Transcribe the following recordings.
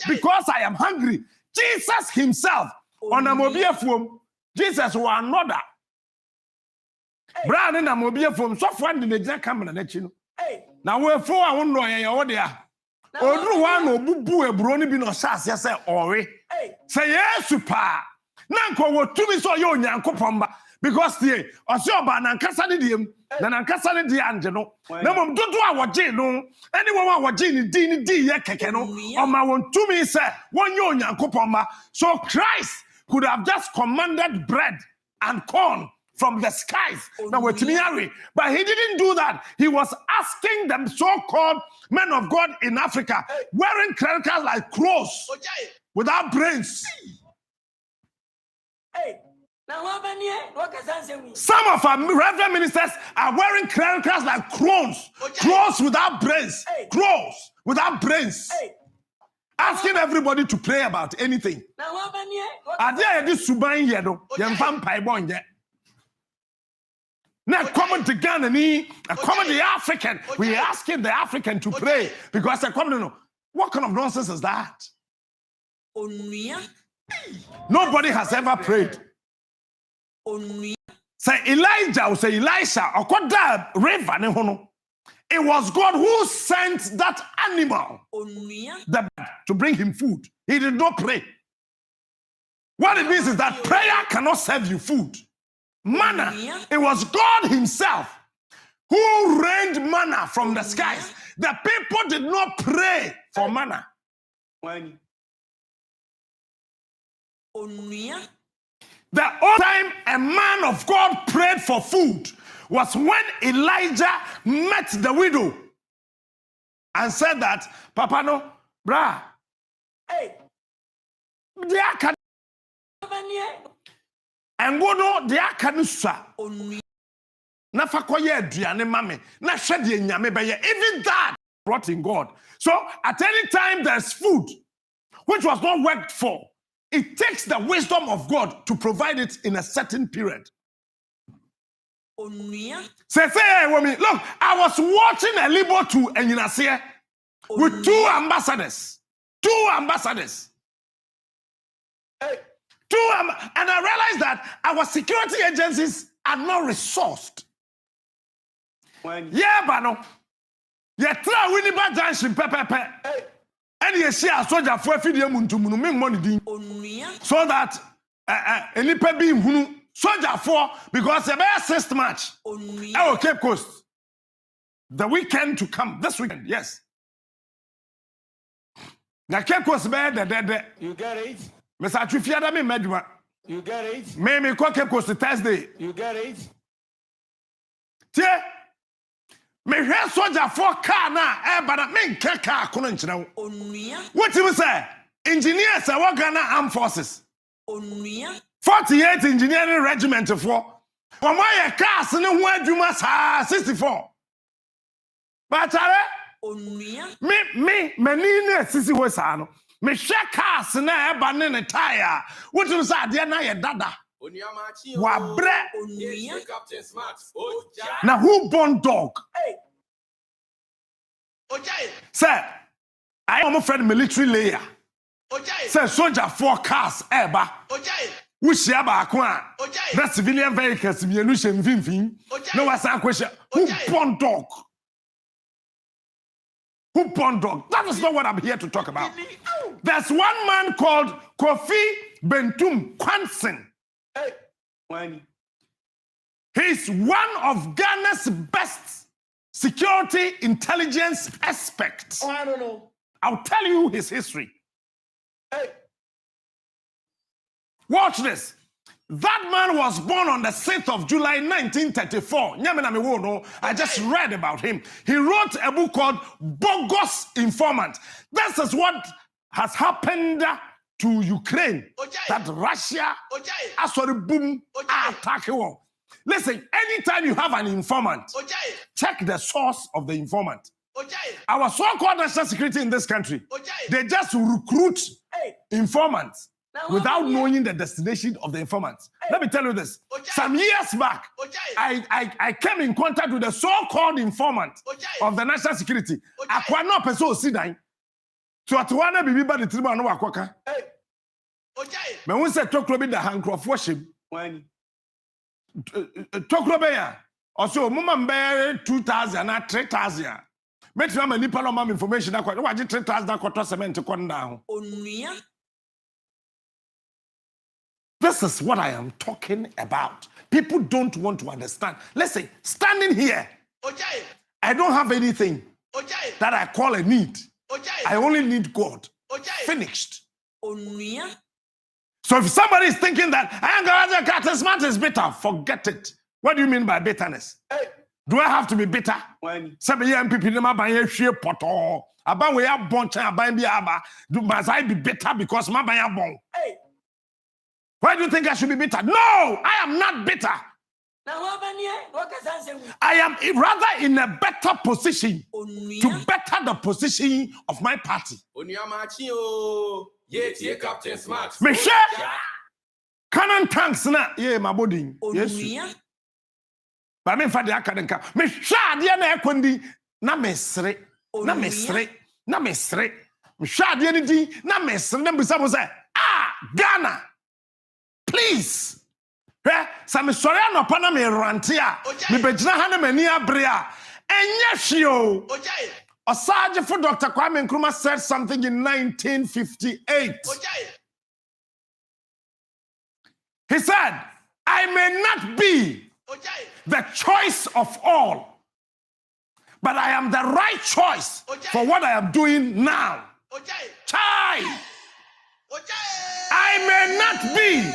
because I am hungry. Jesus himself, on a mobile phone, Jesus was another. Brand in a mobile phone, so fun in the jack camera. Now we're 4 hours no there. Odru one obubu ebroni bi no sase say ore. Say yes pa. Na nko wo tumi so ye onyankopon ba because the ose oba na nkasa ne diem na nkasa ne die anje no. Na mom dodo a woje no anyone a woje ni di ye keke no o ma won tumi say won ye onyankopon ba. So Christ could have just commanded bread and corn from the skies. Now but he didn't do that. He was asking them so-called men of God in Africa wearing clericals like crows without brains. Some of our reverend ministers are wearing clericals like crows without brains. Crows without brains. Asking everybody to pray about anything. Are there any suban yedo? Now, common to Ghana, common the African. We are asking the African to pray because they're coming to know what kind of nonsense is that? Nobody has ever prayed. Say Elijah or say Elisha or that river. It was God who sent that animal to bring him food. He did not pray. What it means is that prayer cannot serve you food. Manna, it was God himself who rained manna from the skies. The people did not pray for manna. The only time a man of God prayed for food was when Elijah met the widow and said that, Papa no, brah, and go no de akanusa na fakoye aduane mame na hwede nyame beye even that brought in God. So at any time there's food which was not worked for, it takes the wisdom of God to provide it in a certain period. Say woman, look, I was watching a Libo to Enyinase with two ambassadors. And I realized that our security agencies are not resourced. Yeah, but no. Yeah, try winning bad junction, pepe. And you see a soldier for money so that any pepe hunu soldier for because the best 6th match. Oh, Cape Coast. The weekend to come. This weekend, yes. The Cape Coast bed, you get it. Mr. Trifiada me medwa. You get it. Me Cape Coast Thursday. You get it. Tie. Me hwe soldier for car na but me nke car kono nkyerɛ wo. What you say? Engineers are Ghana Armed Forces. 48 engineering regiment for. Why cars ne ho adwuma saa 64. But me ne sisi ho saa no. Me share cars na eba ne tire. What you say there na ye dada. Wabre. Na who born dog? Sir, I am a friend military layer. Sir, soldier 4 cars eba. We share ba kwa. The civilian vehicles we no shem finfin. No was a question. Who born dog? Who born dog? That is not what I'm here to talk about. There's one man called Kofi Bentum Kwansen. He's one of Ghana's best security intelligence experts. Oh, I don't know. I'll tell you his history. Watch this. That man was born on the 6th of July, 1934. I just read about him. He wrote a book called Bogus Informant. This is what has happened to Ukraine. That Russia, boom, attack war. Listen, anytime you have an informant, check the source of the informant. Our so-called national security in this country, they just recruit informants without knowing the destination of the informants. Let me tell you this. Some years back, I came in contact with the so-called informant of the national security. So at one bibi ba the tribu no wakwaka. Hey. Ojai. Me won say tokro bi da hankrofo hyem. When? Tokro be ya. Also mama mbe 2000 na 3000. Make you nipa no mam information akwa. Wa gi 3000 akwa cement konda ho. Onua. This is what I am talking about. People don't want to understand. Listen, standing here, Ojai. I don't have anything Ojai. that I call a need. Ojai. I only need God. Ojai. Finished. Onua. So if somebody is thinking that I am going to cut smart is bitter, forget it. What do you mean by bitterness? Hey. Do I have to be bitter? When? Some young people never buy a share poto. About we are born to buy me aba. Must I be bitter because my buy a bon? Hey. Why do you think I should be bitter? No, I am not bitter. Na wabanye wakasanse. I am rather in a better position to Onua. better the position of my party. Onyamachi o. Ye tie Captain Smart. Michelle, Canon tanks na ye my body. Yes. Onua. But me fa de akadenka. Michelle de na ekondi na mesre. Na mesre. Na mesre. Michelle de ni di na mesre na bisa mo say, Ghana. Please. Some sorry no pa na me rantia. Me begina ha na mani abre a. Enye hwe o. Ojai. Osaje for Dr. Kwame Nkrumah said something in 1958. Ojai. He said, I may not be Ojai. the choice of all, but I am the right choice for what I am doing now. Ojai. Chai! Ojai. I may not be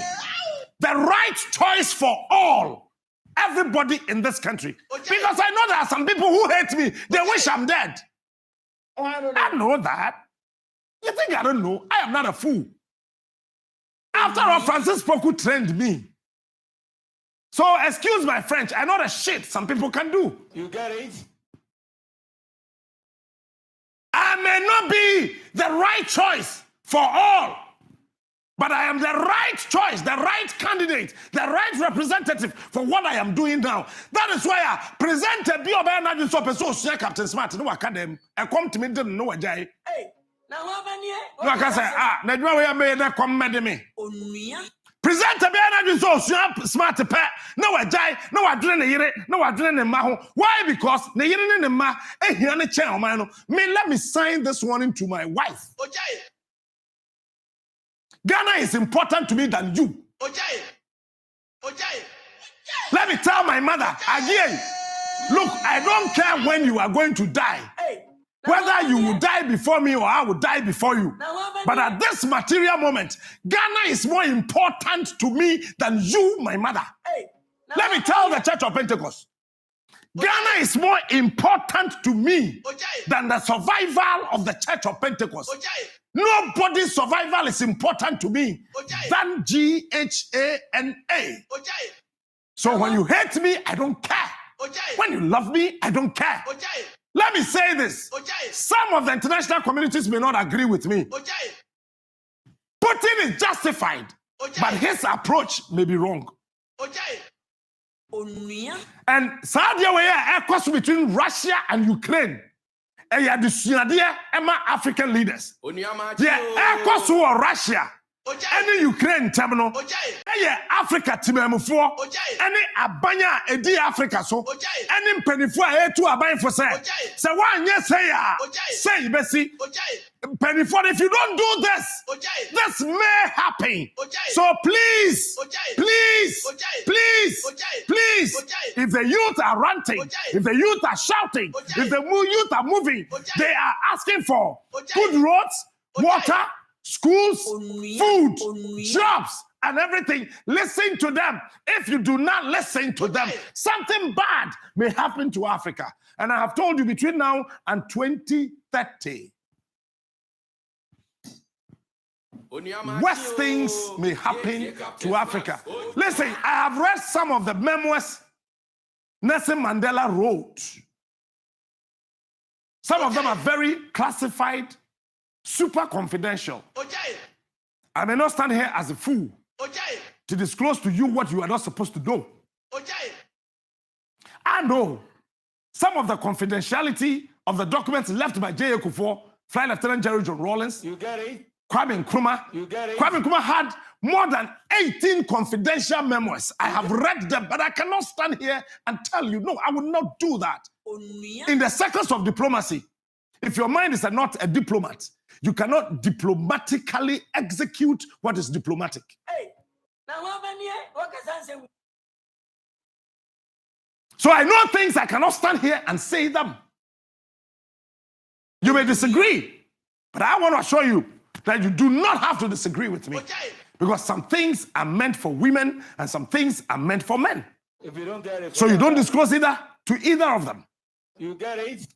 the right choice for all, everybody in this country. Because I know there are some people who hate me. They wish I'm dead. Oh, I don't I know that. You think I don't know? I am not a fool. After all, Francis Poku trained me. So excuse my French. I know the shit some people can do. You get it? I may not be the right choice for all, but I am the right choice, the right candidate, the right representative for what I am doing now. That is why I presented the Obey so person Captain Smart no academy. I come to me didn't know a jay. Hey. Na wabanye. No, I can say, na dwa we made that come med me. Onua. Present a be so smart pet. No a jay, no I drink yere, no I drink ma ho. Why? Because ne yere ne ma e hia ne chen man no. Me let me sign this one into my wife. Ojai. Ghana is important to me than you. Ojai. Ojai. Let me tell my mother again. Look, I don't care when you are going to die. Hey. Whether you will die before me or I will die before you. But at this material moment, Ghana is more important to me than you, my mother. Hey. Let me tell the Church of Pentecost. Ghana is more important to me than the survival of the Church of Pentecost. Nobody's survival is important to me than GHANA. So when you hate me, I don't care. When you love me, I don't care. Let me say this. Some of the international communities may not agree with me. Putin is justified, but his approach may be wrong. Onua. And Saudi Arabia cross between Russia and Ukraine. And you have the African leaders. Yeah, cross Russia. Any Ukraine terminal, any Africa timemufo, any Abanya edi Africa so, any penifo to Abaya for say. So one yes say Bessie, penifo. If you don't do this, this may happen. So please, please, please, please, if the youth are ranting, if the youth are shouting, if the youth are moving, they are asking for good roads, water, schools, food, jobs, and everything. Listen to them. If you do not listen to them, something bad may happen to Africa. And I have told you between now and 2030, worse things may happen to Africa. Listen, I have read some of the memoirs Nelson Mandela wrote. Some of them are very classified, super confidential. I may not stand here as a fool to disclose to you what you are not supposed to know. I know some of the confidentiality of the documents left by J. Kufuor Flight Lieutenant Jerry John Rawlings. You get it? Kwame Nkrumah. You get it? Kwame Nkrumah had more than 18 confidential memoirs. I have read them, but I cannot stand here and tell you, no, I will not do that. In the circles of diplomacy, if your mind is not a diplomat, you cannot diplomatically execute what is diplomatic. So I know things I cannot stand here and say them. You may disagree, but I want to assure you that you do not have to disagree with me. Because some things are meant for women and some things are meant for men. If you don't get it, so you don't disclose either to either of them. You get it?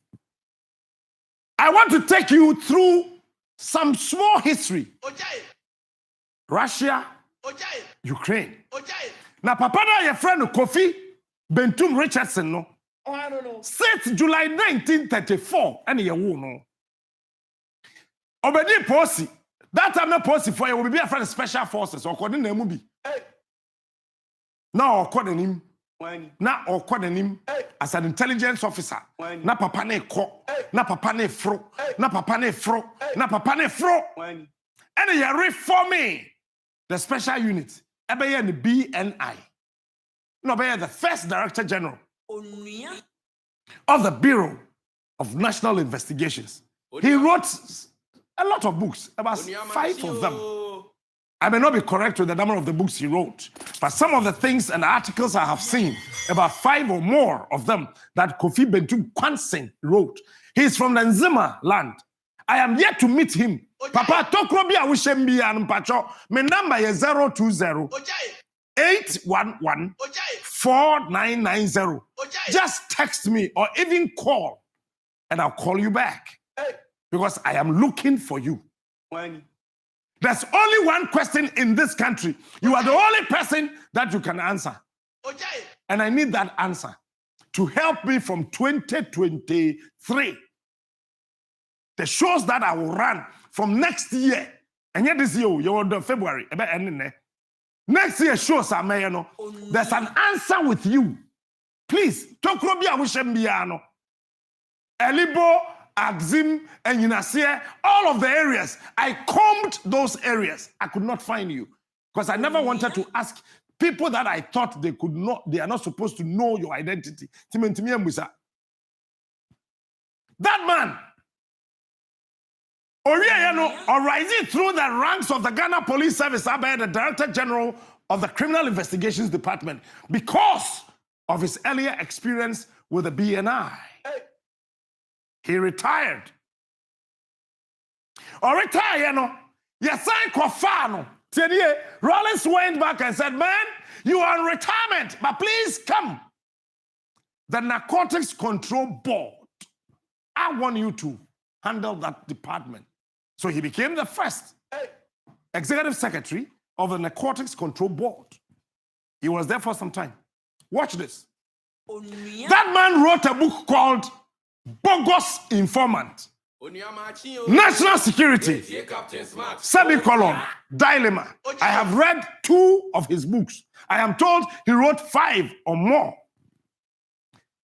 I want to take you through some small history. Russia, Ukraine. Now, Papa, your friend Kofi Bentum Richardson, no? Oh, I don't know. Since July 1934, and you know. Obedi Posi. That time, not Posi for you will be a friend of special forces or according to the movie. Now, according to him. Na okwa him as an intelligence officer. Na papa ne ko. Na papa ne fro. Na papa ne fro. Na papa ne fro. And you reforming the special unit. Ebe ye the BNI. No, be the first Director General of the Bureau of National Investigations. He wrote a lot of books, about 5 of them. I may not be correct with the number of the books he wrote, but some of the things and articles I have seen, about 5 or more of them that Kofi Bentum Kwansing wrote. He's from the Nzima land. I am yet to meet him. Papa, Tokrobi Awishembi and Pacho, my number is 020 811 4990. Just text me or even call, and I'll call you back. Because I am looking for you. There's only one question in this country. You are the only person that you can answer. And I need that answer to help me from 2023. The shows that I will run from next year. And yet this year, you're on February. Next year shows are mayano. There's an answer with you. Please, Tokrobia Wishembiano. Elibo, Axim, and Yunasia, all of the areas. I combed those areas. I could not find you. Because I never wanted to ask people that I thought they are not supposed to know your identity. That man, rising through the ranks of the Ghana Police Service, by the Director General of the Criminal Investigations Department, because of his earlier experience with the BNI. He retired. Or retire, yes, I Kofano. Rawlings went back and said, man, you are in retirement, but please come. The Narcotics Control Board, I want you to handle that department. So he became the first executive secretary of the Narcotics Control Board. He was there for some time. Watch this. That man wrote a book called Bogus Informant. National Security, Semicolon, Dilemma. I have read 2 of his books. I am told he wrote 5 or more.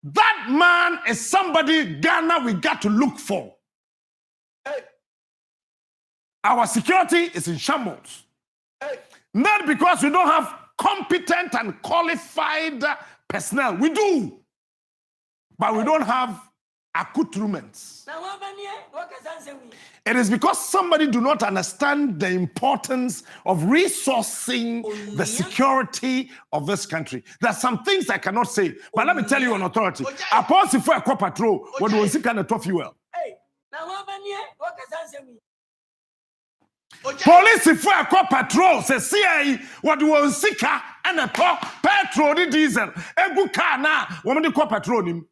That man is somebody Ghana we got to look for. Our security is in shambles. Not because we don't have competent and qualified personnel. We do. But we don't have accoutrements. It is because somebody do not understand the importance of resourcing the security of this country. There are some things I cannot say, but let me tell you on authority. A policy for a co patrol, what was it kind of tough fuel? Police for a co patrol, say CIA, what was sicker and a petrol diesel. A good car now, woman the co patrol him.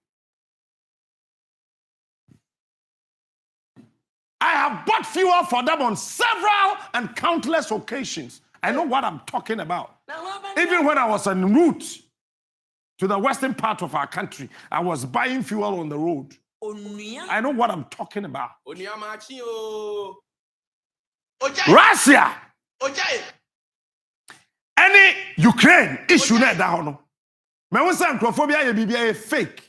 I have bought fuel for them on several and countless occasions. I know what I'm talking about. Even when I was en route to the western part of our country, I was buying fuel on the road. I know what I'm talking about. Russia. Any Ukraine issue there, that me want say xenophobia ye bibia fake.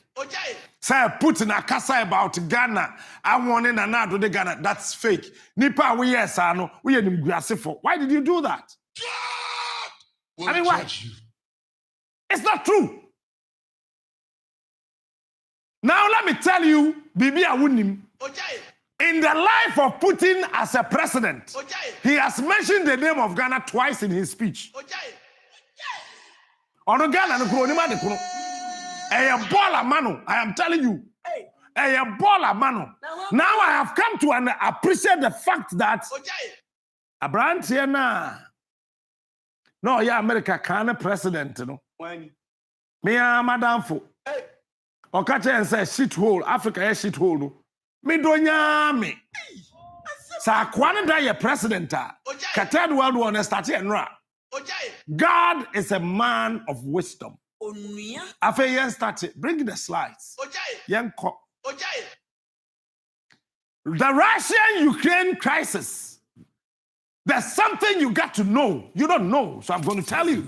Say Putin akasa about Ghana. I want in and do the Ghana. That's fake. Nipa we yes I know. We are for. Why did you do that? I mean, why? It's not true. Now let me tell you, Bibi Awunim. In the life of Putin as a president, he has mentioned the name of Ghana twice in his speech. On Ghana, I am telling you, now I have come to appreciate the fact that Abraham Tiana, no, yeah, America can president, no. Me Madam Fo. Okache and say shithole, Africa is shithole. Me donya me. Sa kwana da ye president. Third World War start and ra. God is a man of wisdom. After yen started, bring the slides. The Russian-Ukraine crisis. There's something you got to know. You don't know, so I'm going to tell you.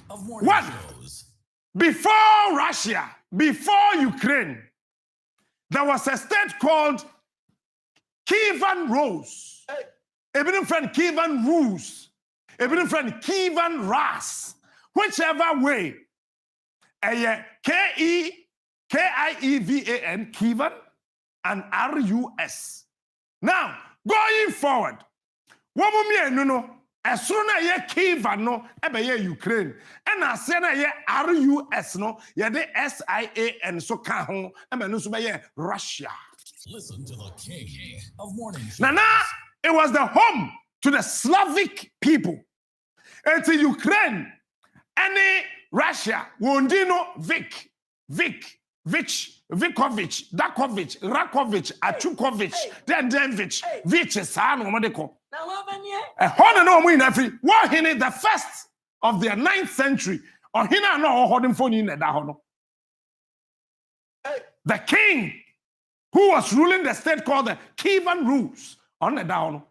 One, before Russia, before Ukraine, there was a state called Kievan Rus. Even friend Kievan Rus. Even friend Kievan Ras. Whichever way. K-I-E-V-A-N, Kievan, and R-U-S. Now, going forward, what no as soon as ye Kievan no, ebe ye Ukraine, and as soon as ye R-U-S no, ye de S-I-A-N so kahon, ebe no so be ye Russia. Listen to the king of morning shows. Now, it was the home to the Slavic people. It's Ukraine, any Russia, Wondino, Vikovich, Dakovich, Rakovich, Achukovich, Denvich, Vich is San Omodeko. A honor no win every war in the first of the 9th century, or Hina no holding phone in the Dahono. The king who was ruling the state called the Kievan Rus on the Dahono.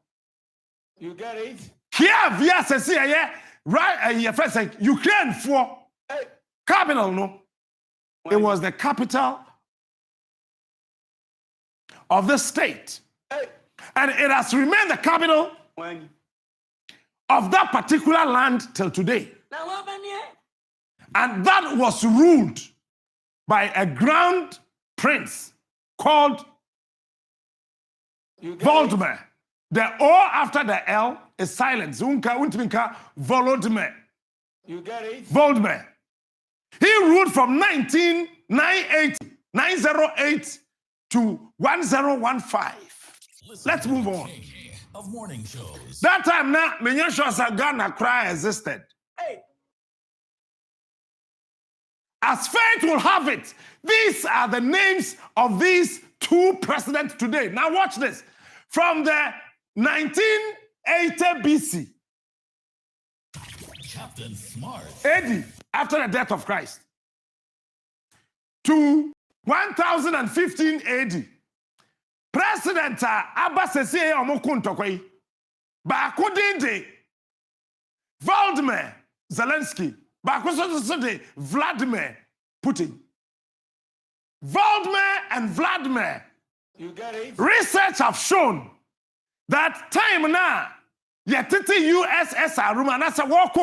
You get it? Kiev, yes, I see, right, first Ukraine for capital, no. It was the capital of the state. And it has remained the capital of that particular land till today. And that was ruled by a grand prince called Volodymyr. The O after the L is silent. Volodymyr. You get it? Volodymyr. He ruled from 908 to 1015. Let's move on. Of morning shows. That time now, Menyashosa Ghana cry existed. As fate will have it, these are the names of these two presidents today. Now watch this. From the 1980 BC. Captain Smart. AD, after the death of Christ, to 1015 AD, President Abba Sese Omokuntokoi, Bakudinde, Volodymyr Zelensky, Bakudinde, Vladimir Putin. Volodymyr and Vladimir, You get it? research have shown that time now, Yetiti USSR room and as a walk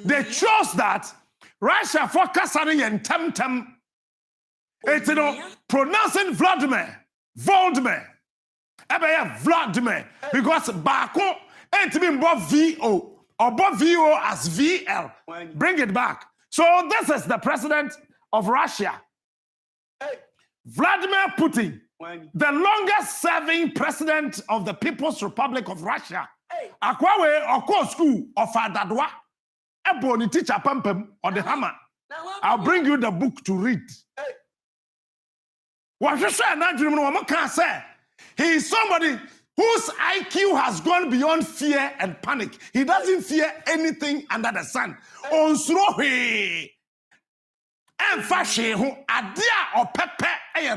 they chose that Russia focus on yen tem. It's pronouncing Volodymyr, Vladimir, because Bako ain't been both VO or both VO as VL. Bring it back. So this is the president of Russia, Vladimir Putin, the longest serving president of the People's Republic of Russia. Akwawe oko school of Adadwa. Ebony teacher pampem or the hammer. I'll bring you the book to read. What you say, can say he is somebody whose IQ has gone beyond fear and panic. He doesn't fear anything under the sun. On Srohe and Fashe who Adia or Pepe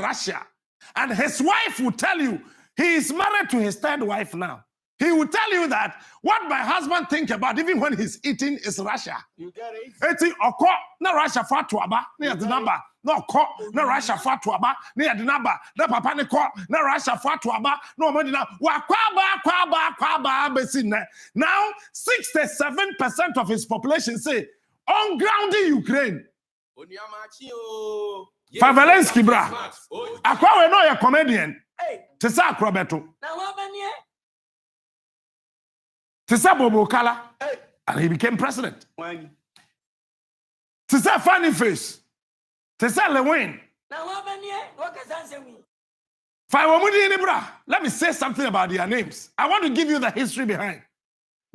Russia. And his wife will tell you he is married to his third wife now. He will tell you that what my husband think about even when he's eating is Russia. You get it? Eti oko na Russia fa to aba na the number. No oko na Russia fa to aba na the number. Na papa ne ko na Russia fa to aba na omodi na wa kwa ba besi na. Now 67% of his population say on ground in Ukraine. Favalensky bra. Akwa we no ye comedian. Te sa akrobeto. Tisa Bobo Kala, and he became president. Tisa Funny Face, Tisa Lewin. Let me say something about their names. I want to give you the history behind.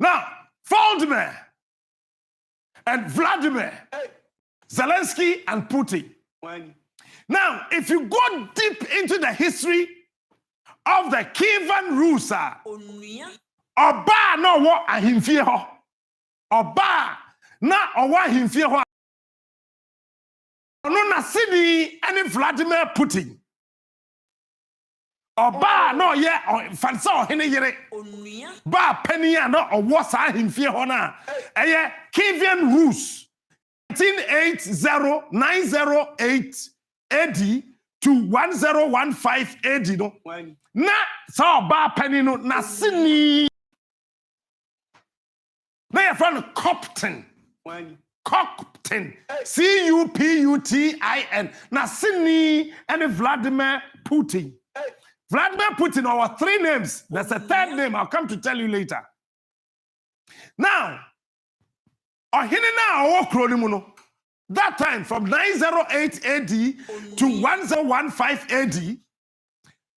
Now, Vladimir and Vladimir, Zelensky and Putin. Now, if you go deep into the history of the Kievan Rusa, Oba no wo ahimfie ho. Oba na owa ahimfie ho. Ono na sidi ani Vladimir Putin. Oba no ye fansa ohene yere. Ba pani na owo sa ahimfie ho na. Eye Kievan Rus 1980-908 AD to 1015 AD no. Na sa oba pani no na sini na your friend Copton. Copton. Cuputin. Na Sydney and Vladimir Putin. Vladimir Putin, our three names. There's a third name. I'll come to tell you later. Now, that time from 908 AD to 1015 AD,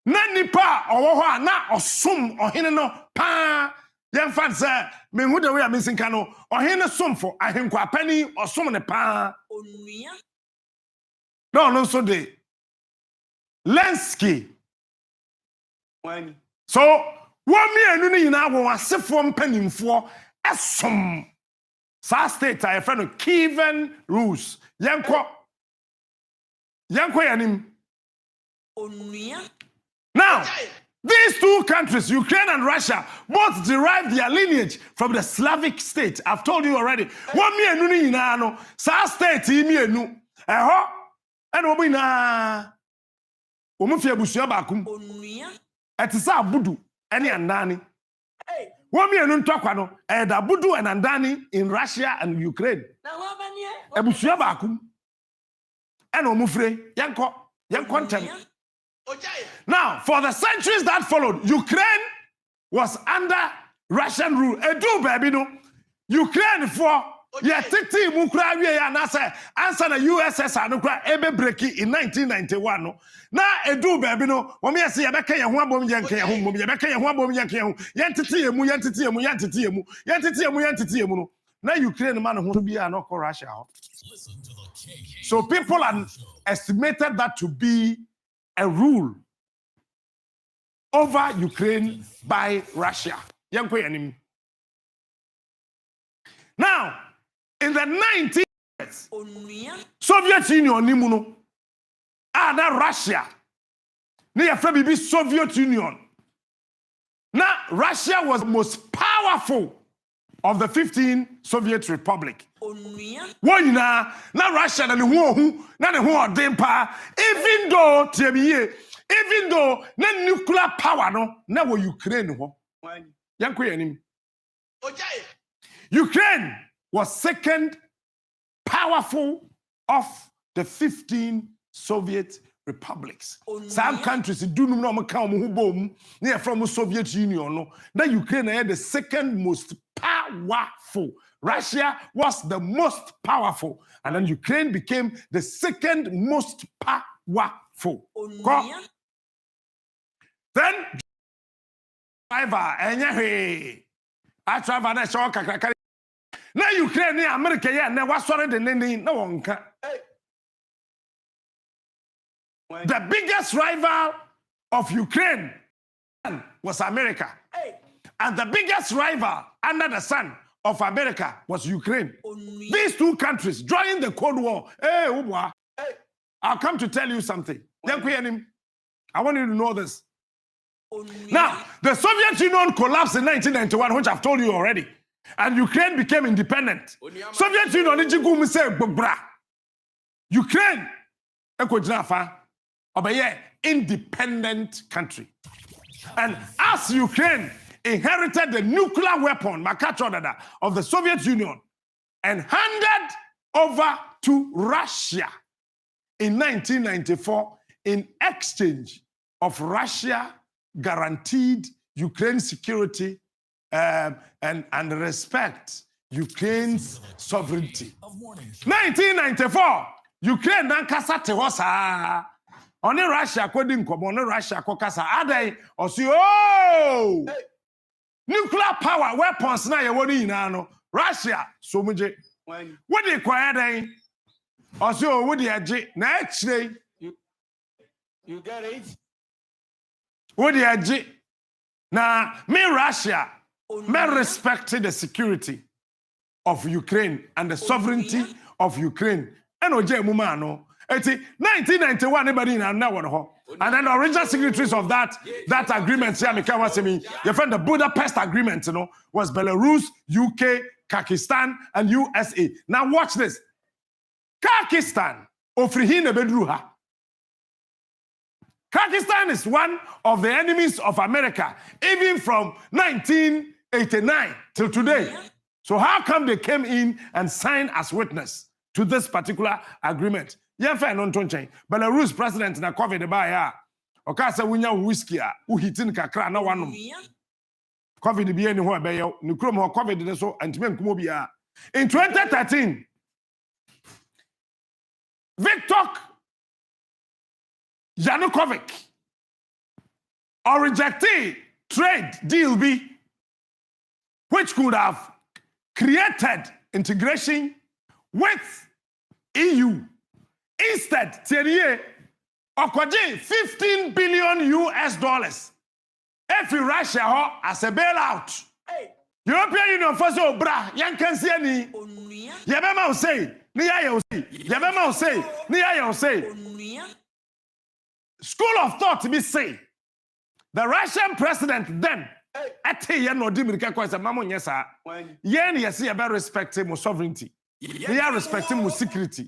na nipa owo na osum ohene no pa. Yan fan say me hu the way I'm missing kano ohene somfo ahenkwa pani osom ne pa no so de Lensky so wo mienu ni nyina wo asefo mpanimfo esom sa state I friend Kievan Rus yanko yanim now these two countries, Ukraine and Russia, both derive their lineage from the Slavic state. I've told you already. One me enu ni na no, sa state me enu. Eho, eno obi na. Omo fi abusua bakum. Etisa abudu ene andani. One me enu ntokwa no, da abudu and andani in Russia and Ukraine. Abusua bakum. Eno omo fire, yanko ntem. Now, for the centuries that followed, Ukraine was under Russian rule. Edu baby no, Ukraine for titi mukra we ya na say answer the USSR no kra ebe breaki in 1991 no. Na edu baby no, wo me say ye beka ye ho abom ye nka ye ho mom ye beka ye ho abom ye nka ye ho. Ye titi emu no. Na Ukraine man ho bi ya no ko Russia. So people are estimated that to be a rule over Ukraine by Russia. Now, in the 19th Soviet Union nimuno na Russia near Bibi Soviet Union. Now, Russia was the most powerful of the 15 Soviet Republic. One na Russia na dempa even though na nuclear power no na wo Ukraine ho. Ukraine was second powerful of the 15 Soviet republics. Some countries do no come near from Soviet Union. No, that Ukraine had the second most powerful. Russia was the most powerful, and then Ukraine became the second most powerful. Then I travel na show kakaka. Na Ukraine ni America ya na wasore de nene na wonka. The biggest rival of Ukraine was America. And the biggest rival under the sun of America was Ukraine. These two countries during the Cold War. I'll come to tell you something. I want you to know this. Now, the Soviet Union collapsed in 1991, which I've told you already, and Ukraine became independent. Soviet Union say Ukraine independent country. And as Ukraine inherited the nuclear weapon of the Soviet Union and handed over to Russia in 1994 in exchange of Russia guaranteed Ukraine security and respect Ukraine's sovereignty. 1994, Ukraine nankasa te hosa. Only Russia couldn't come on Russia kokasa adai or see oh nuclear power weapons na yewoni no Russia so muje what they kwaya or see oh what they na actually You get it? what they na me Russia me respecting the security of Ukraine and the sovereignty of Ukraine and oje muma no 1991 anybody na one ho and then the original signatories of that agreement here your friend the Budapest agreement was Belarus, UK, Pakistan and USA. Now watch this. Pakistan ofrihin ebedruha. Pakistan is one of the enemies of America even from 1989 till today. So how come they came in and signed as witness to this particular agreement? Belarus president na COVID ba ya. Oka say wunya whiskey a uhitin kakra na wanom. COVID bi eni ho abeyo. Ni krom ho COVID ne so antime nkumo bia. In 2013, Viktor Yanukovych rejected trade deal B, which could have created integration with EU. Instead, Thierry Okoji $15 billion US. Every Russia as a bailout. European Union first bra, yan can see any. Yabema say, Nia say, Yabema say, Nia say. School of thought to be say. The Russian president then at yen no dimirika kwasa mamon yesa. Yen yesi about respecting mo sovereignty. They are respecting mo security.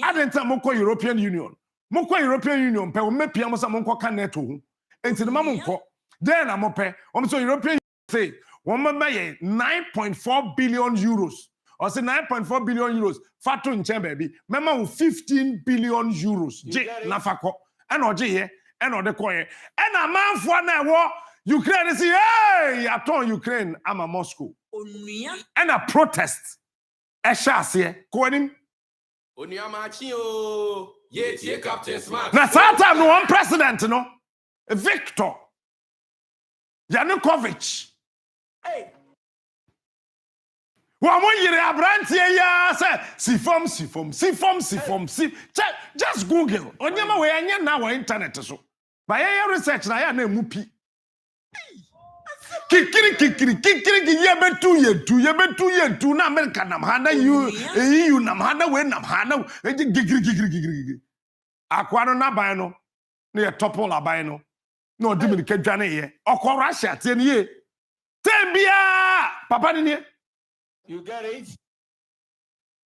I didn't tell Moko European Union. Moko European Union, pe me pia mo sa monko ka neto. Enti na mamonko. Then I'm pay. So European say, one may 9.4 billion euros. Or say 9.4 billion euros. Fatu in baby. Mema 15 billion euros. J nafako. And oje here. And ode koye. And a man for na war. Ukraine say, hey, I told Ukraine, I'm a Moscow. And a protest. Eshase konim Oniamachi ye tie Captain Smart. na time no one president no Viktor Yanukovych wa mo yire abrantie ya say si just Google onyama we anya na wa internet so ba ya research na ya na emu pi kikiri yebetu ye na America nam hana EU nam hana we nam hana gigiri akwano na ban no na ye topple aban no na odimirika dwane ye okọ Russia tie ne ye tembia papa ni You get it?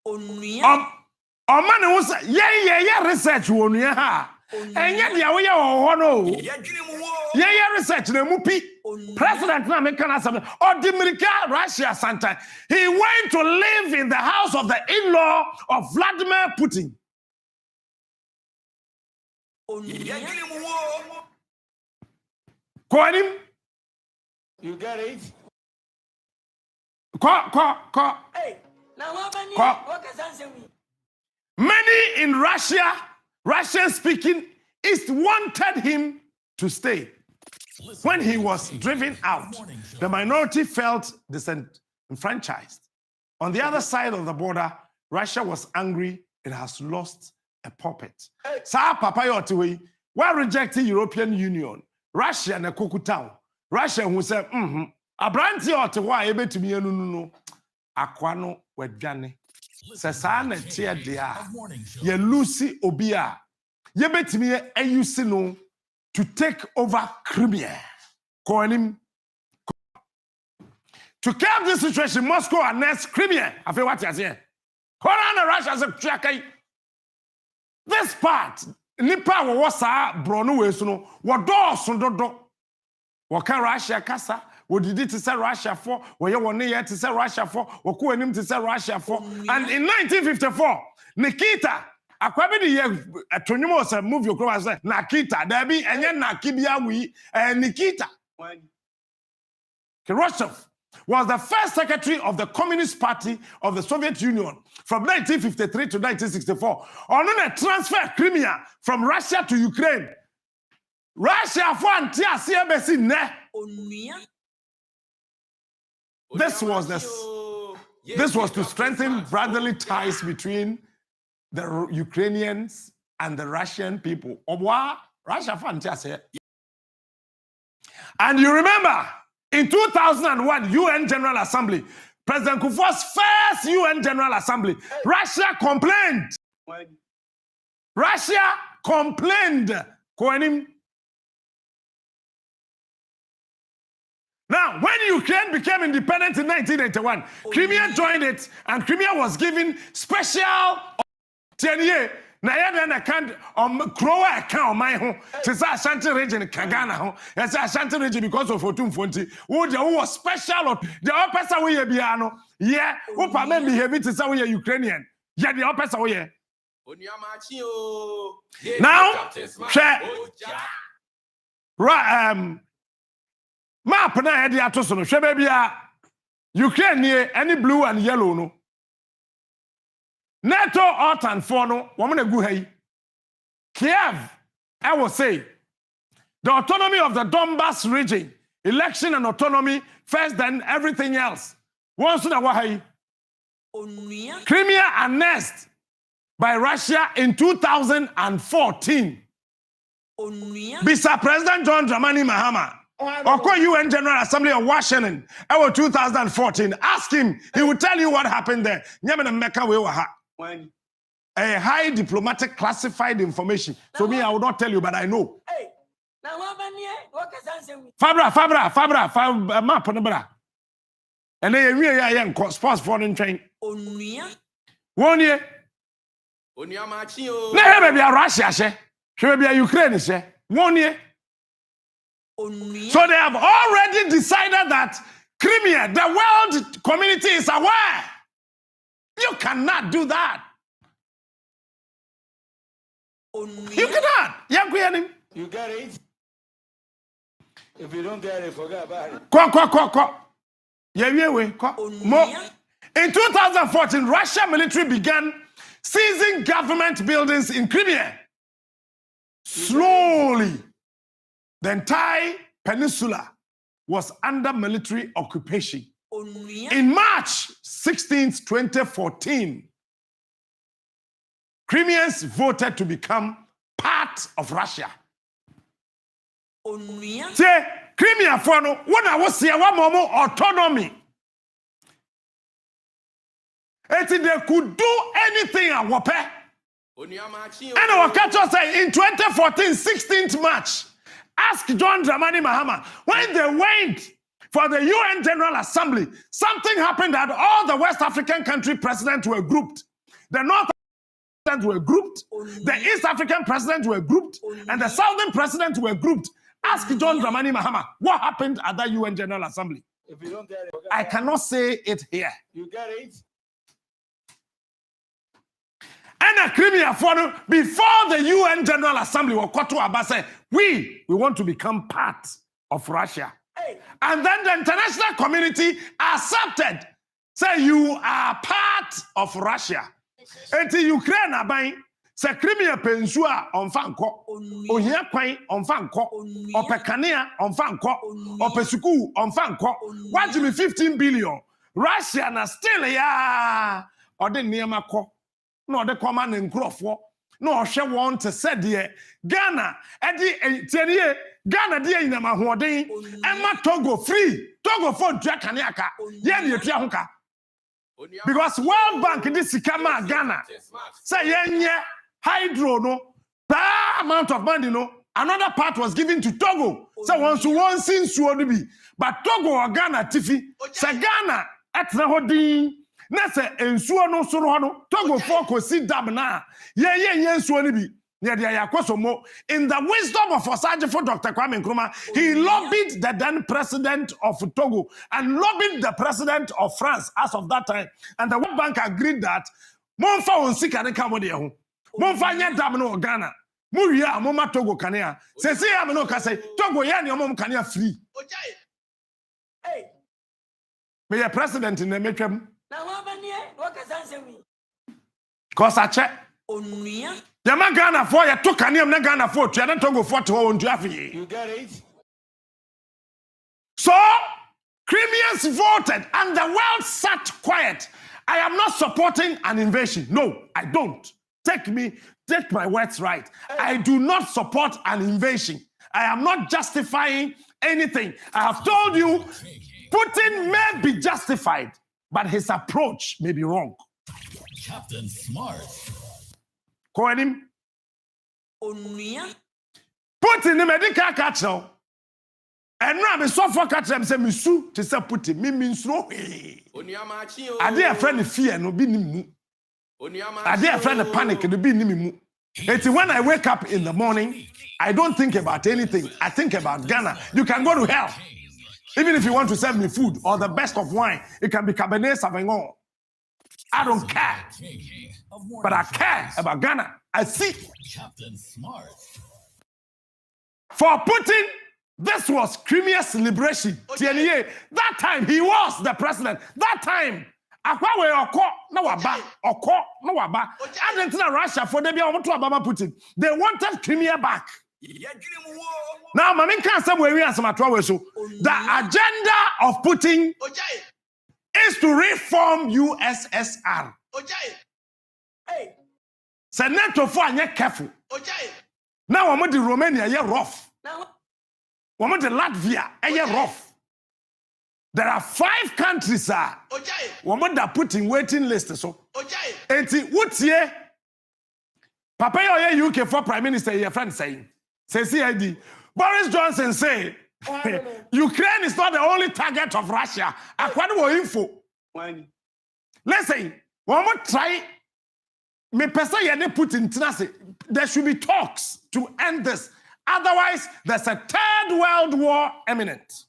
Man who say yeah research wonu ye ha enye dia wo ye wo no yeah research na mu pi president na American Assembly or America Russia Santa he went to live in the house of the in-law of Vladimir Putin. Koanim You get it? Hey, now many in Russia, Russian speaking East wanted him to stay. When he was driven out, the minority felt disenfranchised. On the other side of the border, Russia was angry it has lost a puppet. Sa papa yotiwe, while rejecting European Union, Russia na kokutao. Russia who said, abranti otiwa ebetumi enu no akwano wedwane. Se sa na tie dia. Ye Lucy Obia. Ye betumi eyusi no to take over Crimea. Koenim. To curb this situation, Moscow annexed Crimea. I feel what you're saying. Russia as a track. This part, Nipa was a Bronu Wesuno, what doors do. What can Russia Casa? What did it to say Russia for? What you want to say Russia for? What Koenim to say Russia for? And in 1954, Nikita, akwabedi ye atonimo say move your cross say Nikita there be enye nakibia wi Nikita Khrushchev was the first secretary of the Communist Party of the Soviet Union from 1953 to 1964 on a transfer Crimea from Russia to Ukraine. Russia for anti-CBC ne. This was to strengthen brotherly ties between the Ukrainians and the Russian people. Russia fantastic. And you remember, in 2001 UN General Assembly, President Kufuor's first UN General Assembly, Russia complained. Russia complained. Now, when Ukraine became independent in 1981, Crimea joined it, and Crimea was given special 10 years. Na ya na kan Kroa account my home. It's a Ashanti region Kagana home. It's a Ashanti region because of Otumfonti. Who was special. The opesa we biano. Yeah, who permit behave it is we Ukrainian. Yeah, the opesa we. Now, map na head ya to so no hwe bia Ukraine nie any blue and yellow no NATO OTAN for no woman gu hai Kiev I will say the autonomy of the Donbas region election and autonomy first then everything else once na wa hai Crimea annexed by Russia in 2014 bisa President John Dramani Mahama UN General Assembly of Washington, 2014. Ask him, he will tell you what happened there. A high diplomatic classified information. So me, I will not tell you, but I know. Fabra, map on the bra. And then we sports foreign train. 1 year. Never be a Russia, she will be a Ukraine, 1 year. So they have already decided that Crimea, the world community is aware. You cannot do that. You cannot. You get it? If you don't get it, forget about it. In 2014, Russian military began seizing government buildings in Crimea. Slowly. The entire peninsula was under military occupation. In March 16th, 2014, Crimeans voted to become part of Russia. Say, Crimea for no, when I was here, one more autonomy. And they could do anything at Wape. And our catcher say in 2014, 16th March, ask John Dramani Mahama, when they went for the UN General Assembly, something happened that all the West African country presidents were grouped. The North African presidents were grouped. The East African presidents were grouped. And the Southern presidents were grouped. Ask John Dramani Mahama, what happened at that UN General Assembly? If you don't get it, I cannot say it here. You get it? And a Crimea for before the UN General Assembly we want to become part of Russia. And then the international community accepted. Say you are part of Russia. Until Ukraine abay say Crimea pensua on fanko. Ohia kwan on fanko. Opekanea on fanko. Opesuku on fanko. What to be 15 billion? Russia na still ya or the niamako. No, the command in Crawford. No, she want to say, dear Ghana, Ghana, dear in my hoarding, Emma Togo free, Togo for Drakaniaka, Yen Yahuka. Because World Bank, this Kama Ghana, say, hydro, no, that amount of money, no, Another part was given to Togo. So once one since you be, but Togo or Ghana Tiffy, say Ghana at the hodin. Nessa and Suano Suano, Togo Foko sit dab na. Yeah, Suanibi. In the wisdom of Osajifo Dr. Kwame Nkrumah, he lobbied the then president of Togo and lobbied the president of France as of that time. And the World Bank agreed that Monfa on Sikane Kamodeho, Monfa Yadam no Ghana, Muria, Moma Togo Kanea, says, I'm no Kase, Togo Yan, your mom Kania free. May a president in the metrum. Cause I check. Yama Ghana for ya took an na Ghana for to and Togo for to own Jaffe. You get it? So Crimeans voted and the world sat quiet. I am not supporting an invasion. No, I don't. Take my words right. I do not support an invasion. I am not justifying anything. I have told you, Putin may be justified, but his approach may be wrong. Captain Smart. Call him. Putin in medical catcher. And now I'm so for catcher. I'm saying, Misu, to say Putin, me means no. I dear friend, fear no be nimu. I dear friend, panic no be nimu. It's when I wake up in the morning, I don't think about anything. I think about Ghana. You can go to hell. Even if you want to serve me food or the best of wine, it can be Cabernet Sauvignon. I don't care. But I care about Ghana. I see. Captain Smart. For Putin, this was Crimea's liberation. TNA. That time he was the president. That time, Argentina, Russia, for them, Putin. They wanted Crimea back. Now, Mamin can't say where we are. The agenda of Putin is to reform USSR. Say NATO for anya careful. Now we the Romania ye rough. We the Latvia ye rough. There are 5 countries we that put in waiting list so. Enti wotie Papa ye UK for Prime Minister your friend saying. Say CID. Boris Johnson say Ukraine is not the only target of Russia. According to info. Listen, one more try. Me person yene put in Tinase. There should be talks to end this. Otherwise, there's a 3rd World War imminent.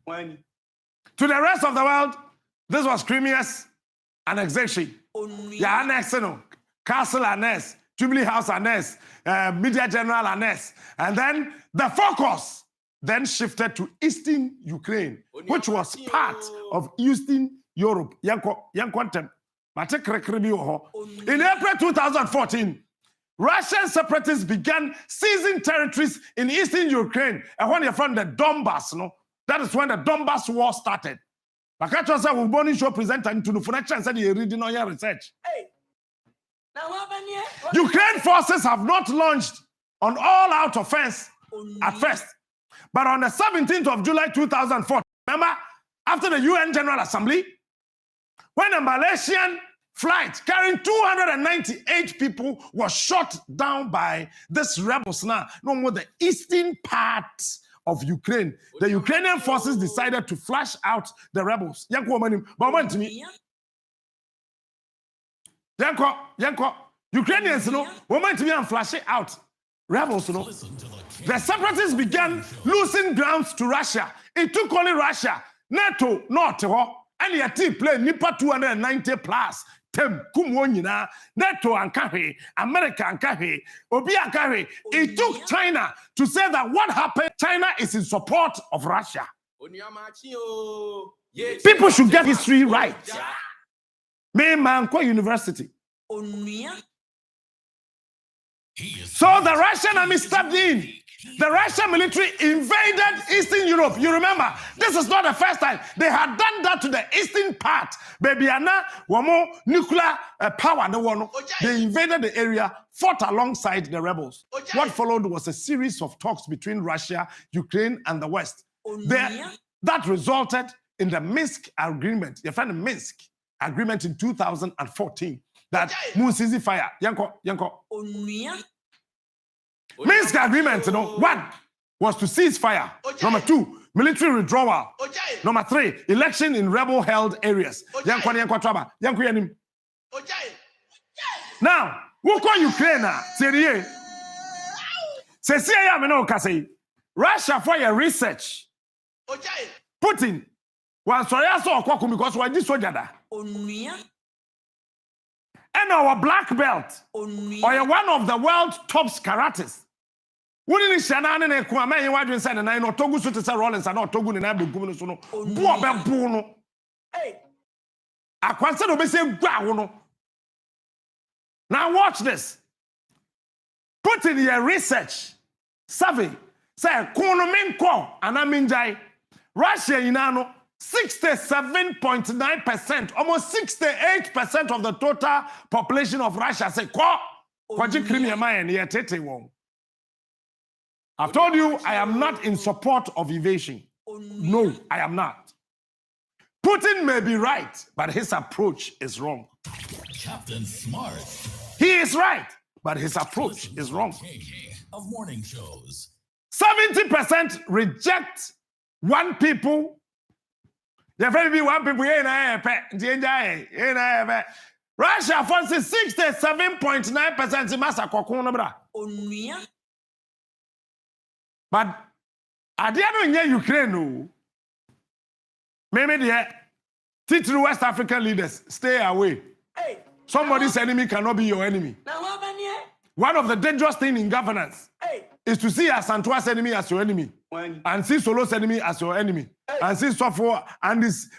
To the rest of the world, this was Crimea's annexation. Yeah, annexing, Castle annex, Jubilee House annex, Media General annex, and then the focus then shifted to Eastern Ukraine, which was part of Eastern Europe. In April 2014, Russian separatists began seizing territories in Eastern Ukraine. And when you're from the DONBAS, that is when the DONBAS war started. Bakacho said, we're born show presenter into the French and said, you're reading all your research. Ukraine forces have not launched an all-out offense at first. But on the 17th of July 2004, remember, after the UN General Assembly, when a Malaysian flight carrying 298 people was shot down by these rebels now, no more the eastern part of Ukraine. The Ukrainian forces decided to flush out the rebels. Ukrainians, woman to me and flash it out. Rebels, The separatists began losing grounds to Russia. It took only Russia, NATO, not and your team played Nipa 290 plus. Tem Kumwonyina, NATO and Kahe, America and Kahe, Obi and Kahe. It took China to say that what happened, China is in support of Russia. People should get history right. Manko University. So the Russian army stepped in. The Russian military invaded Eastern Europe. You remember, this is not the first time. They had done that to the eastern part. Baby Anna, one more nuclear power. They invaded the area, fought alongside the rebels. What followed was a series of talks between Russia, Ukraine, and the West. That resulted in the Minsk agreement. You find the Minsk agreement in 2014. That moon ceasefire. Yanko. Minsk agreement, you know, 1 was to cease fire. Number 2, military withdrawal. Number 3, election in rebel-held areas. Now, who call Ukraine? Say, Russia for your research. Putin was sorry because we this soldier. And our black belt, or one of the world's top karates. Wouldn't Shannon and Kwame, you want to say, and I know Togu to Rollins and not Togu and I be going to know. Bono. Hey, I can't say no say Guano. Now watch this. Put in your research survey. Say Konomenko and Aminjai. Russia inano 67.9%, almost 68% of the total population of Russia say I've told you I am not in support of evasion. No, I am not. Putin may be right, but his approach is wrong. Captain Smart. He is right, but his approach is wrong. Of morning shows. 70% reject one people. There may be one people Russia forces 67.9% massacre. But I didn't know Ukraine. Maybe the teaching West African leaders stay away. Somebody's enemy cannot be your enemy. One of the dangerous things in governance is to see Asantua's enemy as your enemy, and see Solo's enemy as your enemy, and see Sofo and his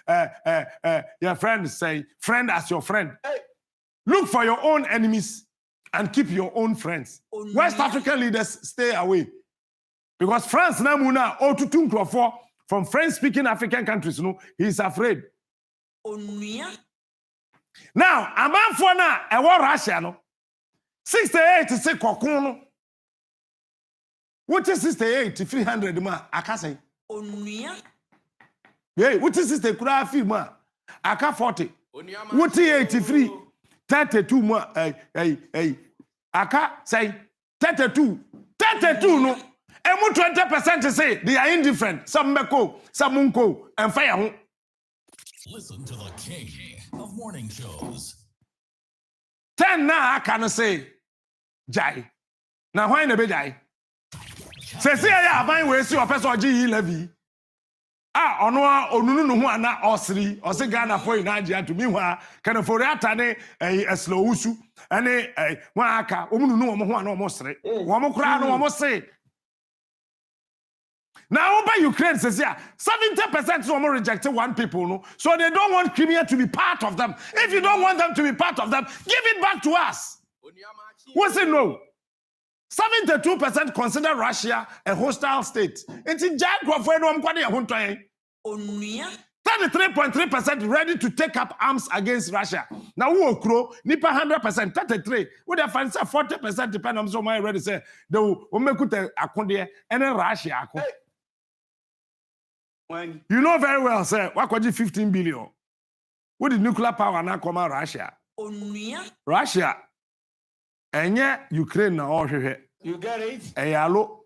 your friend say friend as your friend. Look for your own enemies and keep your own friends. West African leaders stay away because France namuna otutunkrofo from French-speaking African countries, you know, he's afraid. Now, a man for now, a war Russia, no 68 to say Kokuno. What is 68 to 300 ma? I can't say. Yeah, what is 60 could I feel ma? I can't 40. What is 83? 32 ma? I can't say 32. 32 no. And more 20% to say they are indifferent. Some meko, some munko, and fire. Listen to the king of morning shows. 10 now I can say Jai. Now why in a bed Jai? Say I buy we see your person G levy. Onunu no ana osri ose Ghana for Nigeria to me wa can for atane a slow usu ane wa aka omunu no mo ho ana mo sre wo mo kra no mo say. Now over Ukraine says 70% of them rejected one people, no? So they don't want Crimea to be part of them. If you don't want them to be part of them, give it back to us. What's it no? 72% consider Russia a hostile state. It's in Jaguar for anyone. 33.3% ready to take up arms against Russia. Now who crow? Nipa 100%, 33. Would have found 40% depend on so my ready say they will make it a akonde and Russia. When You know very well, sir. What could you 15 billion? What did nuclear power now come out Russia? Russia. And yet Ukraine now here. you get it, Ayalo.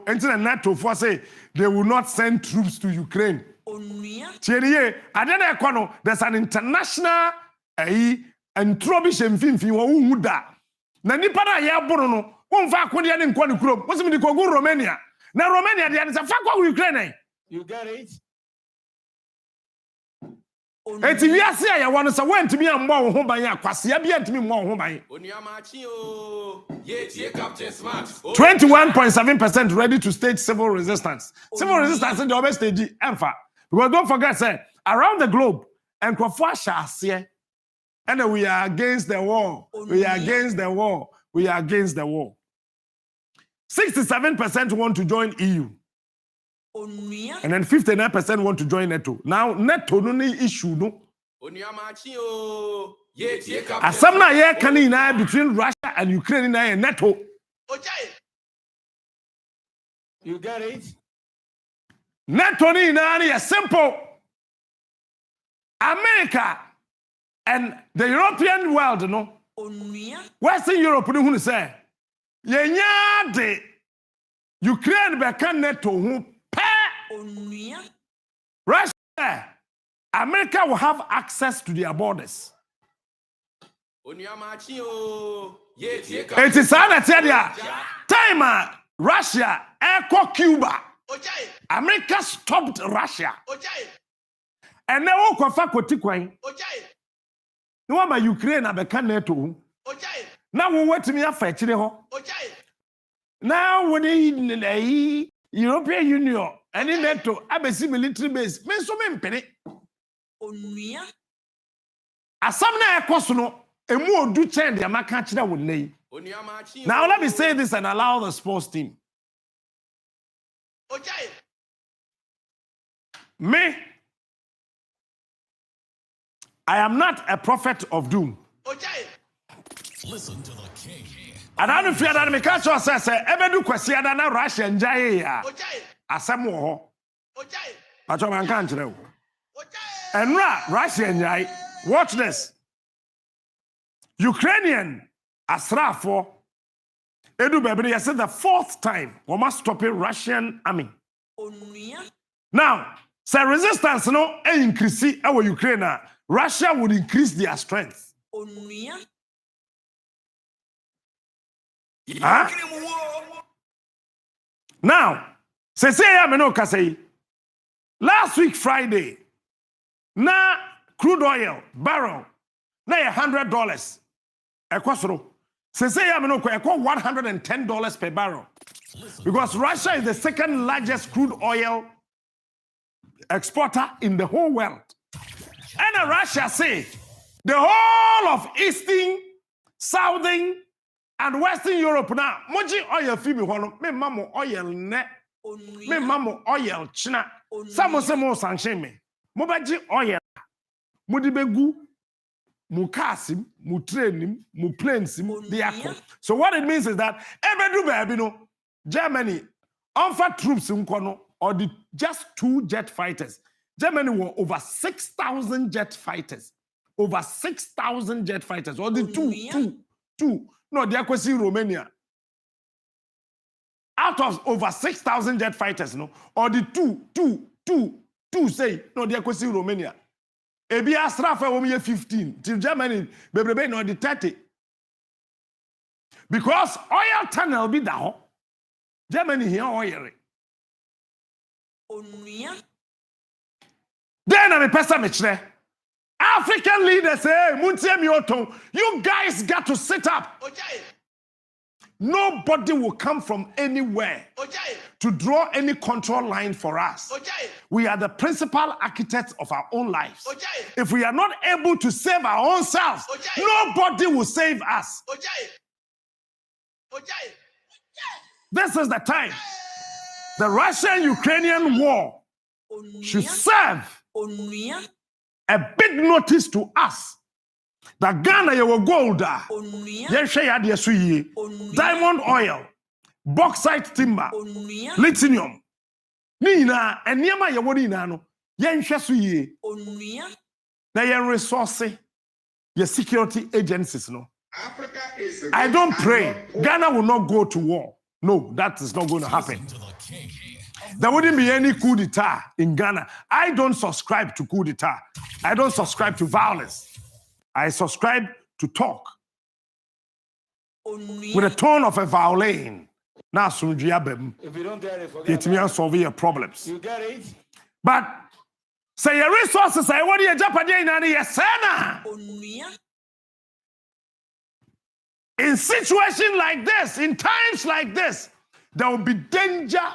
Until the NATO force say they will not send troops to Ukraine. Thierry, there's an international and trobish and finfi who da. Na nipa na ya boro no, won fa akode ne nkwa ne krom. Wose me de kogu Romania. Na Romania de say fa kwa Ukraine. you get it. Eti wi ase ya won so went me ambo wo ho ban akwase ya bia ntimi mo wo ho ban. Oniamachi o. Ye tie Captain Smart. 21.7% ready to stage civil resistance. Civil resistance in the obvious stage emfa. Because don't forget say around the globe and Krofo Ashase and we are against the war. We are against the war. We are against the war. 67% want to join EU. And then 59% want to join NATO. Now, NATO no issue no. Oniamachi o. Ye tie Captain. Asamna ye kanina between Russia and Ukraine and NATO. You get it. NATO ni is simple. America and the European world, no, Western Europe ni hunu say yenya de Ukraine be kan NATO hu pe Russia America will have access to their borders. It is time Russia echo Cuba. America stopped Russia. And now kofa kotikwan. No ma Ukraine abeka NATO. Now we wait me afa chire ho. Now when the European Union and NATO abesi military base, me so me mpene. Asam na ekoso no emu odu chen de amaka kire wo nei. Now let me say this and allow the sports team. Me, I am not a prophet of doom. Listen to the king. And I don't fear that me catch us say ebedu kwesi ada na Russia njaye ya. Asem wo ho. Pacho man kan kire wo. Enra Russia njaye. Watch this. Ukrainian asrafo edu baby you said the fourth time we must stop a Russian army. Now, say resistance no increase our Ukraine. Russia would increase their strength. Huh? Now, say me no say last week Friday, na crude oil barrel na $100. Ekwasoro. Say me no $110 per barrel. Because Russia is the second largest crude oil exporter in the whole world. And Russia say the whole of Eastern, Southern, and Western Europe now, moji oil fibi hono, me mamo oil ne, me mamo oil china. Samo se mo sanction me. Mo baji oil, mo di begu, mo kasim, mo trainim, mo planesim, the akko. So what it means is that every baby no, Germany, unfit troops in Kono, or the just 2 jet fighters. Germany were over 6,000 jet fighters. Over 6,000 jet fighters. Or the two. No, they are questioning Romania. Out of over 6,000 jet fighters, no, or the two say, no, they are questioning Romania. Ebi Asrafa wome 15. Till Germany, baby, no, the 30. Because oil tunnel be down. Germany here oil. Then I'm a person African leaders say, you guys got to sit up. Nobody will come from anywhere to draw any control line for us. We are the principal architects of our own lives. If we are not able to save our own selves, nobody will save us. This is the time. The Russian-Ukrainian war should serve a big notice to us that Ghana you gold, diamond oil, bauxite timber, lithium, Nina and Yama Yawodina no yen shasuye. Na yen resource your security agencies no. I don't pray Ghana will not go to war. No, that is not going to happen. There wouldn't be any coup d'etat in Ghana. I don't subscribe to coup d'etat. I don't subscribe to violence. I subscribe to talk with a tone of a violin. Now, if you don't get it, forget it will solve your problems. You get it? But say your resources, I want you to Japan. In situations like this, in times like this, there will be danger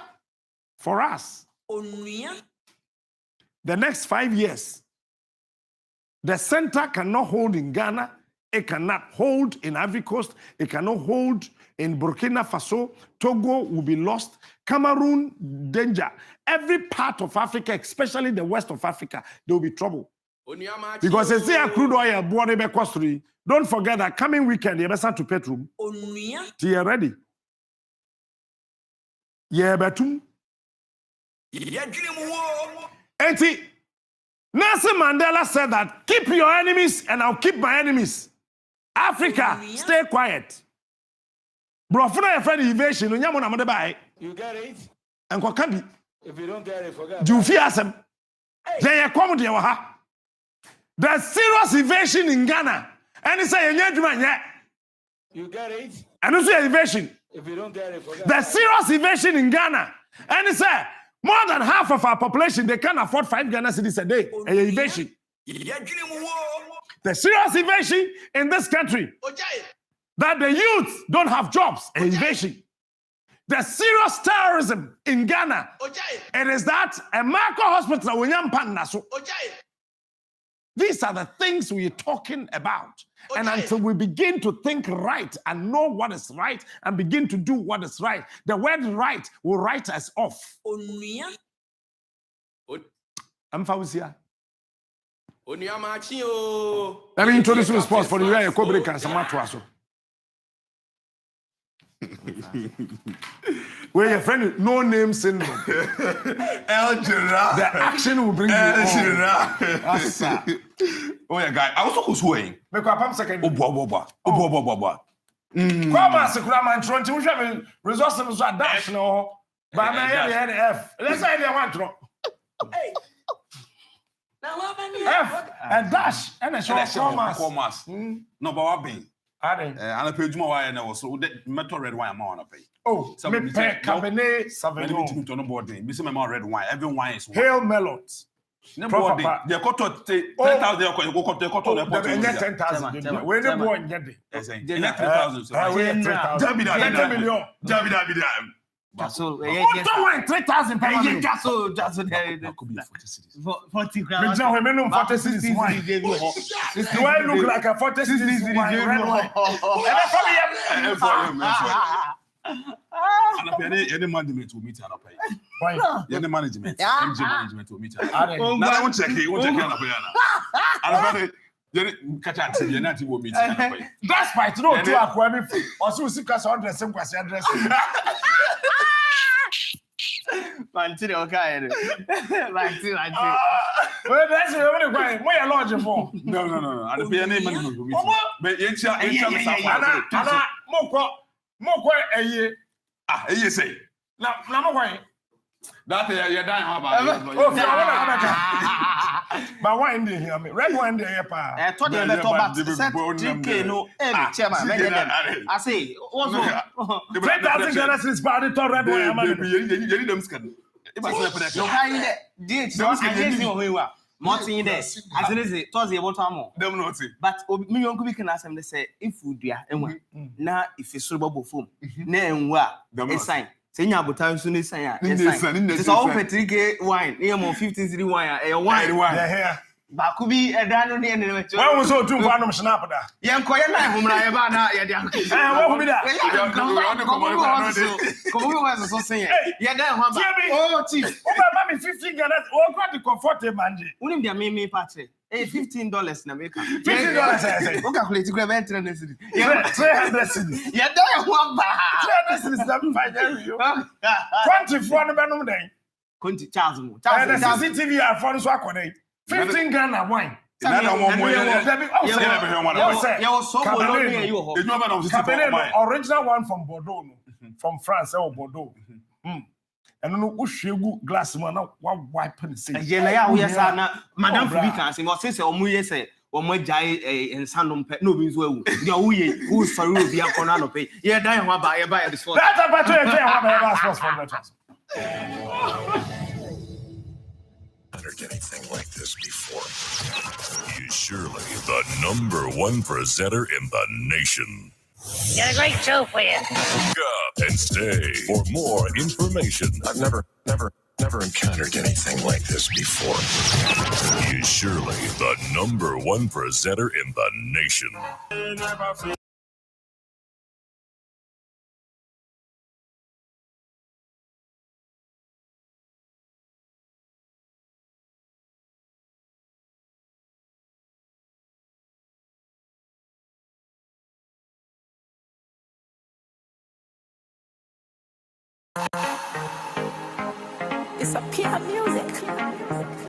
for us. The next 5 years, the center cannot hold in Ghana, it cannot hold in Ivory Coast, it cannot hold in Burkina Faso. Togo will be lost. Cameroon, danger. Every part of Africa, especially the west of Africa, there will be trouble. Because they say a crude oil, don't forget that coming weekend, you better to petrol. You're ready. Yeah, betum. Enti, Nelson Mandela said that keep your enemies and I'll keep my enemies. Africa, stay quiet. Brofuna your friend invasion, no nyamo na mo de bai. You get it? And ko kabi. If you don't get it, forget. Do you fear asem? Then you come to your ha. There's serious invasion in Ghana. And he say You get it? and also invasion. If you don't get it, forget. There's serious invasion in Ghana. And he say more than half of our population, they can't afford 5 Ghana cedis a day. Invasion. The serious invasion in this country that the youth don't have jobs. Invasion. The serious terrorism in Ghana. It is that a Marco hospital when these are the things we're talking about. And until we begin to think right and know what is right and begin to do what is right, the word right will write us off. I'm Fausia. Let me introduce you to sports for the way you break and some match. Where your friend no name syndrome. El Gerard. The action will bring you El on. Gerard. Oh yeah, guy. I was so swaying. Make up a second. Come Come on, Sakura man, trying to have resources to dash no. But I had F. Let's say they want to. Hey. Now what F and dash and a short commas. No, but what being? And I pay more wine and also that metal red wine amount of pay. oh, me pay Cabernet Let me Sauvignon. to no boarding. Miss my red wine. Every wine is Hail melons. Nobody. They got to 10,000. They got to the And yet 10,000. Where the boy get it? 3,000. 20 million. So, 3,000 pounds. just That could be 40 cities. 40 Me John, we minimum 40 cities wine. Do I look like a 40 cities wine? Red wine. And Any management will meet and pay. why? Any management, MG management will meet. Now I won't check it. Won't check it. And catch out. You're not will meet and pay. Despite no two aquami, also see us on the same question address. Manchester, okay. Well, that's the only way. Where are lodging for? No. I don't pay any management will meet. But Anna, more a year. You say Now, why? that you're dying. How about Oh, but why in here? Red wine there, pa. I told you about DK no chairman. I say, also 3,000 Ghana cedis body to red wine. You them scan. If I say no kind of date. No, I didn't see who you are. Martin there. As it is, Thursday, what time? them not see. But me uncle we can ask them. They say if we do na if it's suitable for na enwa a sign. Say you have time soon. Sign. It's all Patrick wine. You have 15 city wine. A wine. Yeah. But could be a dano near the way. Why was so too far? Snap that. Young Koya, whom I have What will be that? Come on, so saying. Yeah, oh, chief. Over 15 Ghana. Oh, quite the comfortable man. Wouldn't be me, Patrick. Hey, $15 in America. $15, I say. What calculate to grab 300 cities? Yeah, 300 cedis. Yeah, don't want 300 cedis. That fine. 24 the minimum day. Conti Charles. And the CCTV are for us. 15 Ghana wine. Original one from Bordeaux, from France or Bordeaux. And no ushegu glass man now wipe and say. Yeah, we are Madame Fubika say, "What say omuye say omo jai ensandom pe no bi nso ewu. Dia uye who sorry will be a corner no pay. Yeah, die ho ba e ba this for. That's about to say how about sports from that. Never anything like this before. He's surely the #1 presenter in the nation. Got a great show for you. Look up and stay for more information. I've never encountered anything like this before. He's surely the #1 presenter in the nation. It's a pure music.